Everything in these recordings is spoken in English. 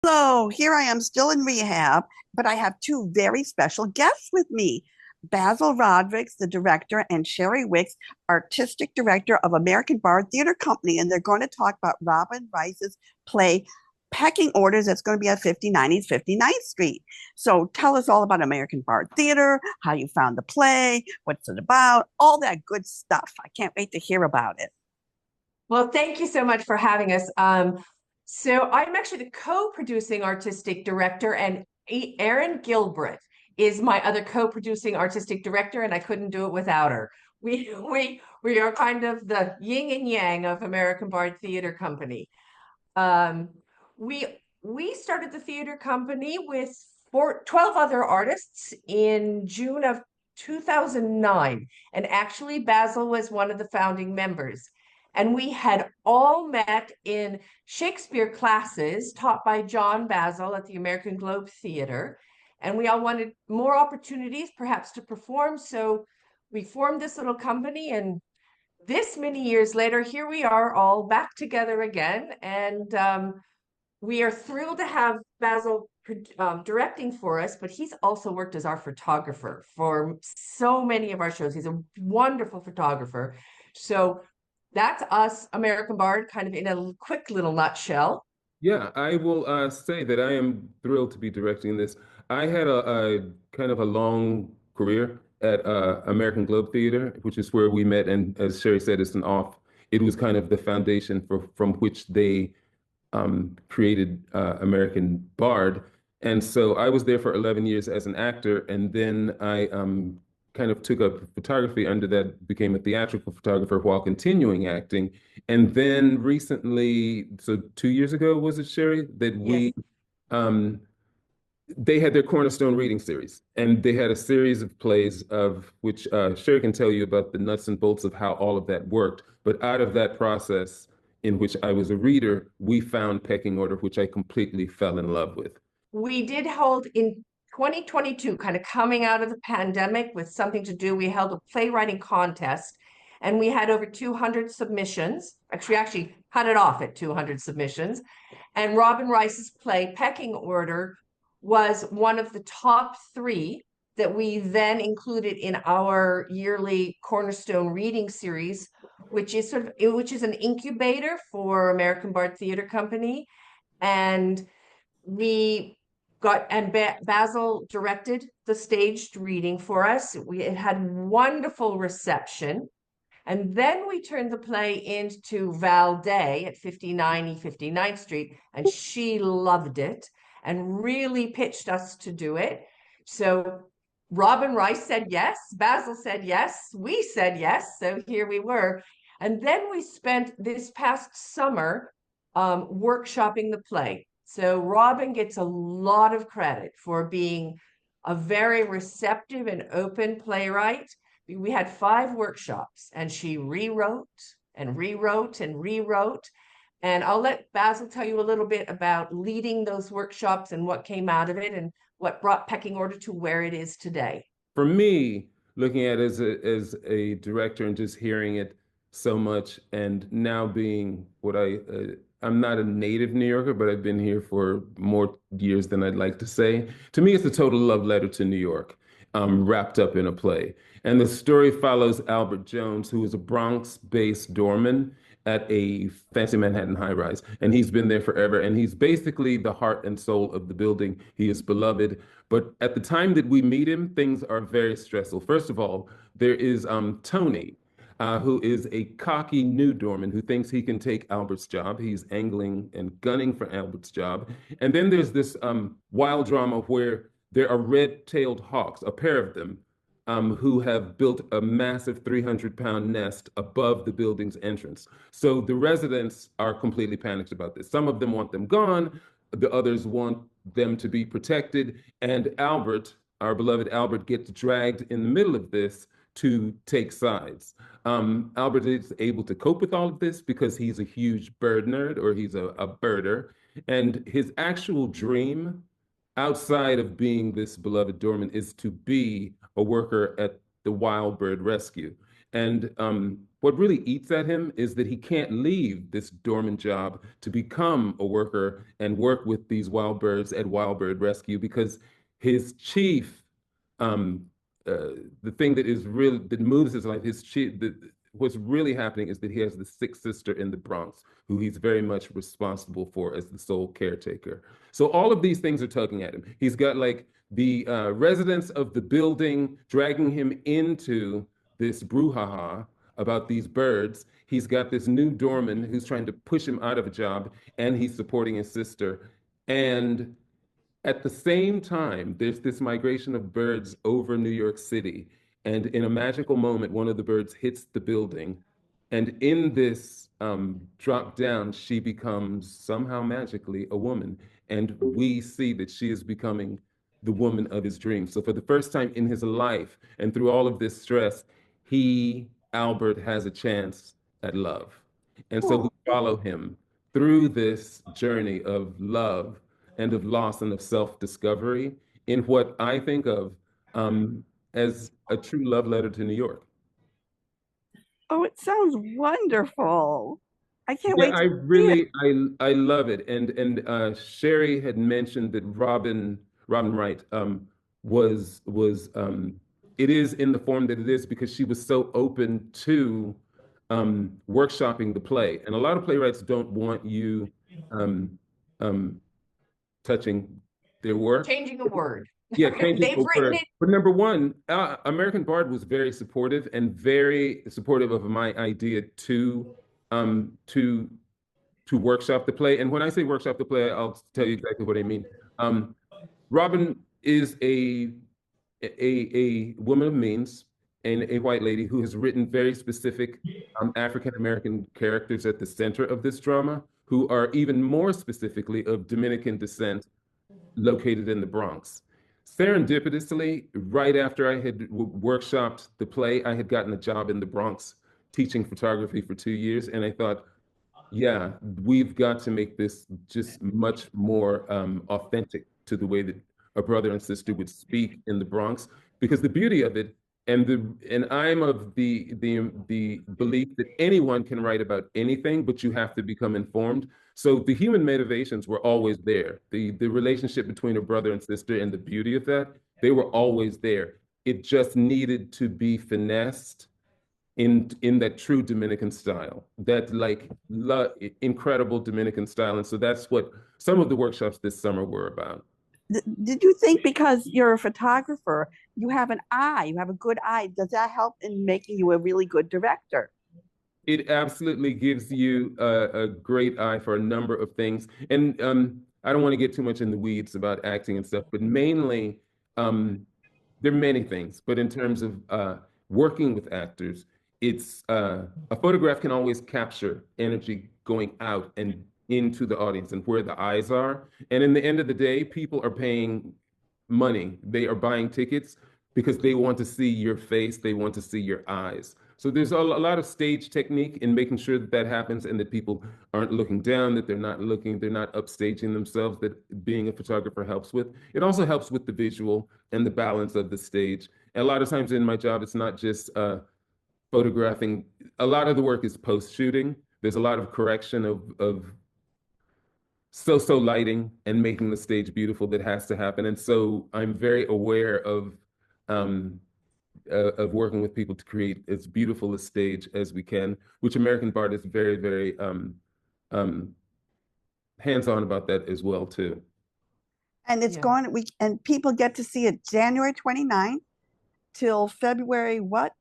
Hello, here I am still in rehab, but I have two very special guests with me. Basil Rodericks, the director, and Cheri Wicks, artistic director of American Bar Theater Company, and they're going to talk about Robin Rice's play Pecking Orders that's going to be at 5090 59th Street. So tell us all about American Bar Theater, how you found the play, what's it about, all that good stuff. I can't wait to hear about it. Well, thank you so much for having us. So I'm actually the co-producing artistic director, and Erin Gilbreth is my other co-producing artistic director, and I couldn't do it without her. We are kind of the yin and yang of American Bard Theater Company. Um, we we started the theater company with 12 other artists in June of 2009, and actually Basil was one of the founding members. And we had all met in Shakespeare classes taught by John Basil at the American Globe Theater. And we all wanted more opportunities, perhaps, to perform. So we formed this little company, and this many years later, here we are all back together again. And we are thrilled to have Basil directing for us, but he's also worked as our photographer for so many of our shows. He's a wonderful photographer. So that's us, American Bard, kind of in a quick little nutshell. Yeah, I will say that I am thrilled to be directing this. I had a kind of a long career at American Globe Theater, which is where we met. And as Cheri said, it's an off. It was kind of the foundation from which they created American Bard. And so I was there for 11 years as an actor, and then I kind of took up photography under that, became a theatrical photographer while continuing acting. And then recently, so 2 years ago, was it, Cheri, that Yes. um, they had their Cornerstone reading series, and they had a series of plays of which Cheri can tell you about the nuts and bolts of how all of that worked. But out of that process, in which I was a reader, we found Pecking Order, which I completely fell in love with. We did hold in 2022, kind of coming out of the pandemic with something to do. We held a playwriting contest, and we had over 200 submissions. Actually cut it off at 200 submissions. And Robin Rice's play, Pecking Order, was one of the top three that we then included in our yearly Cornerstone reading series, which is an incubator for American Bard Theater Company. And we Basil directed the staged reading for us. It had wonderful reception. And then we turned the play into Val Day at 5090 59th Street, and she loved it and really pitched us to do it. So Robin Rice said yes, Basil said yes, we said yes. So here we were. And then we spent this past summer workshopping the play. So Robin gets a lot of credit for being a very receptive and open playwright. We had 5 workshops, and she rewrote and rewrote and rewrote. And I'll let Basil tell you a little bit about leading those workshops and what came out of it and what brought Pecking Order to where it is today. For me, looking at it as a director and just hearing it so much, and now being what I'm not a native New Yorker, but I've been here for more years than I'd like to say. To me, it's a total love letter to New York, wrapped up in a play. And the story follows Albert Jones, who is a Bronx-based doorman at a fancy Manhattan high-rise. And he's been there forever. And he's basically the heart and soul of the building. He is beloved. But at the time that we meet him, things are very stressful. First of all, there is Tony, who is a cocky new doorman who thinks he can take Albert's job. He's angling and gunning for Albert's job. And then there's this wild drama where there are red-tailed hawks, a pair of them, who have built a massive 300-pound nest above the building's entrance. So the residents are completely panicked about this. Some of them want them gone. The others want them to be protected. And Albert, our beloved Albert, gets dragged in the middle of this to take sides. Albert is able to cope with all of this because he's a huge bird nerd, or he's a birder. And his actual dream outside of being this beloved doorman is to be a worker at the Wild Bird Rescue. And what really eats at him is that he can't leave this dormant job to become a worker and work with these wild birds at Wild Bird Rescue because his chief, um, the thing that is really that moves his life, his chief, what's really happening is that he has the sick sister in the Bronx who he's very much responsible for as the sole caretaker. So all of these things are tugging at him. He's got like the residents of the building dragging him into this brouhaha about these birds. He's got this new doorman who's trying to push him out of a job, and he's supporting his sister. And at the same time, there's this migration of birds over New York City. And in a magical moment, one of the birds hits the building. And in this drop down, she becomes somehow magically a woman. And we see that she is becoming the woman of his dreams. So for the first time in his life, and through all of this stress, he, Albert, has a chance at love. And so we follow him through this journey of love and of loss and of self-discovery in what I think of as a true love letter to New York. Oh, it sounds wonderful. I can't Yeah, wait I to see it. really I love it. And Cheri had mentioned that Robin Wright was it is in the form that it is because she was so open to workshopping the play. And a lot of playwrights don't want you um um touching their work. Changing a word. Yeah, changing They've the written word. it. But number one, American Bard was very supportive and very supportive of my idea um to to workshop the play. And when I say workshop the play, I'll tell you exactly what I mean. Robin is a woman of means and a white lady who has written very specific African American characters at the center of this drama, who are even more specifically of Dominican descent located in the Bronx. Serendipitously, right after I had workshopped the play, I had gotten a job in the Bronx teaching photography for 2 years. And I thought, yeah, we've got to make this just much more authentic to the way that a brother and sister would speak in the Bronx. Because the beauty of it, and I'm of the belief that anyone can write about anything, but you have to become informed. So the human motivations were always there. The relationship between a brother and sister and the beauty of that, they were always there. It just needed to be finessed in that true Dominican style, that like incredible Dominican style. And so that's what some of the workshops this summer were about. Did you think because you're a photographer, you have an eye, you have a good eye? Does that help in making you a really good director? It absolutely gives you a great eye for a number of things. And I don't want to get too much in the weeds about acting and stuff, but mainly there are many things. But in terms of working with actors, it's a photograph can always capture energy going out and into the audience and where the eyes are. And in the end of the day, people are paying money. They are buying tickets because they want to see your face, they want to see your eyes. So there's a lot of stage technique in making sure that that happens and that people aren't looking down, that they're not upstaging themselves, that being a photographer helps with. It also helps with the visual and the balance of the stage. And a lot of times in my job, it's not just photographing. A lot of the work is post-shooting. There's a lot of correction of so lighting and making the stage beautiful that has to happen. And so I'm very aware um, of working with people to create as beautiful a stage as we can, which American Bard is very, very um, hands-on about that as well too. And it's Yeah. going, and people get to see it January 29th till February what?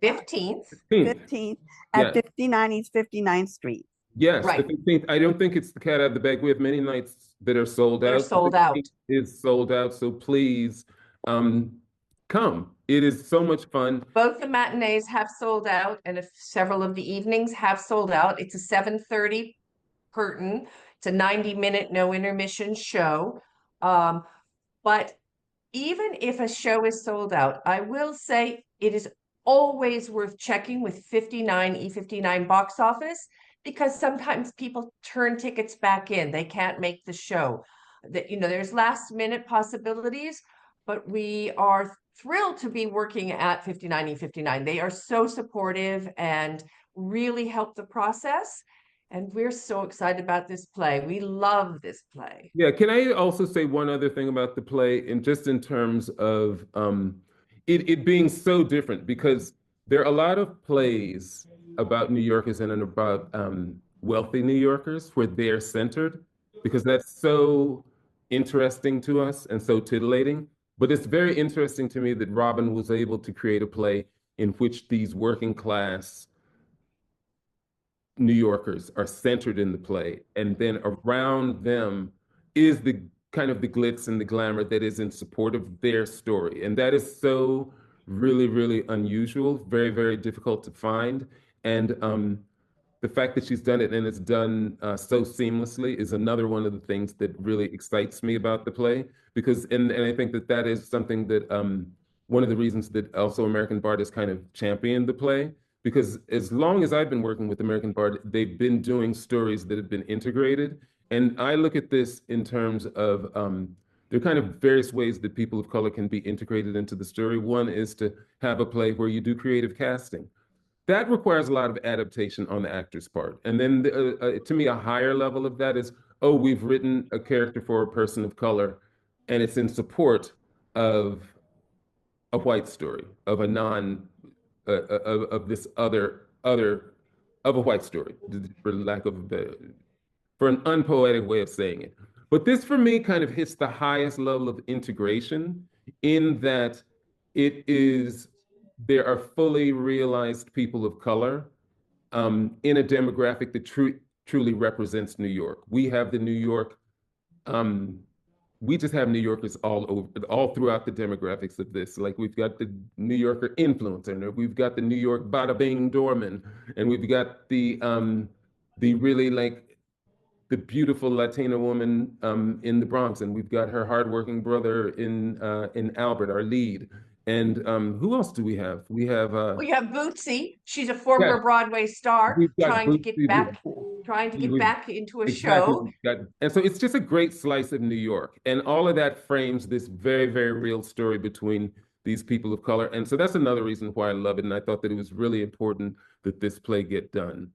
15th. 15th at Yeah. 59 East 59th Street. Yes, the Right. 15th. I don't think it's the cat out of the bag. We have many nights that are sold They're out. The sold out. 15th is sold out, so please come. It is so much fun. Both the matinees have sold out, and several of the evenings have sold out. It's a 7:30 curtain. It's a 90-minute no intermission show. But even if a show is sold out, I will say it is always worth checking with 59 E59 box office because sometimes people turn tickets back in. They can't make the show. That there's last minute possibilities, but we are thrilled to be working at 59E59. They are so supportive and really help the process. And we're so excited about this play. We love this play. Yeah, can I also say one other thing about the play, and just in terms of it being so different, because there are a lot of plays about New Yorkers and about wealthy New Yorkers where they're centered, because that's so interesting to us and so titillating. But it's very interesting to me that Robin was able to create a play in which these working class New Yorkers are centered in the play, and then around them is the kind of the glitz and the glamour that is in support of their story. And that is so really, really unusual, very, very difficult to find. And the fact that she's done it and it's done so seamlessly is another one of the things that really excites me about the play, because and I think that that is something that one of the reasons that also American Bard has kind of championed the play, because as long as I've been working with American Bard, they've been doing stories that have been integrated. And I look at this in terms of there are kind of various ways that people of color can be integrated into the story. One is to have a play where you do creative casting. That requires a lot of adaptation on the actor's part. And then to me, a higher level of that is, oh, we've written a character for a person of color, and it's in support of a white story, of a non of this other of a white story, for lack of for an unpoetic way of saying it. But this for me kind of hits the highest level of integration, in that it is there are fully realized people of color in a demographic that truly represents New York. We have the New York um, we just have New Yorkers all over, all throughout the demographics of this. Like, we've got the New Yorker influencer, and we've got the New York bada bing doorman, and we've got the really like the beautiful Latina woman in the Bronx, and we've got her hardworking brother in Albert, our lead. And who else do we have? We have We have Bootsy. She's a yes, former Broadway star we've got trying to Bootsy. get back, trying to get We've back into a exactly. show. And so it's just a great slice of New York. And all of that frames this very, very real story between these people of color. And so that's another reason why I love it. And I thought that it was really important that this play get done.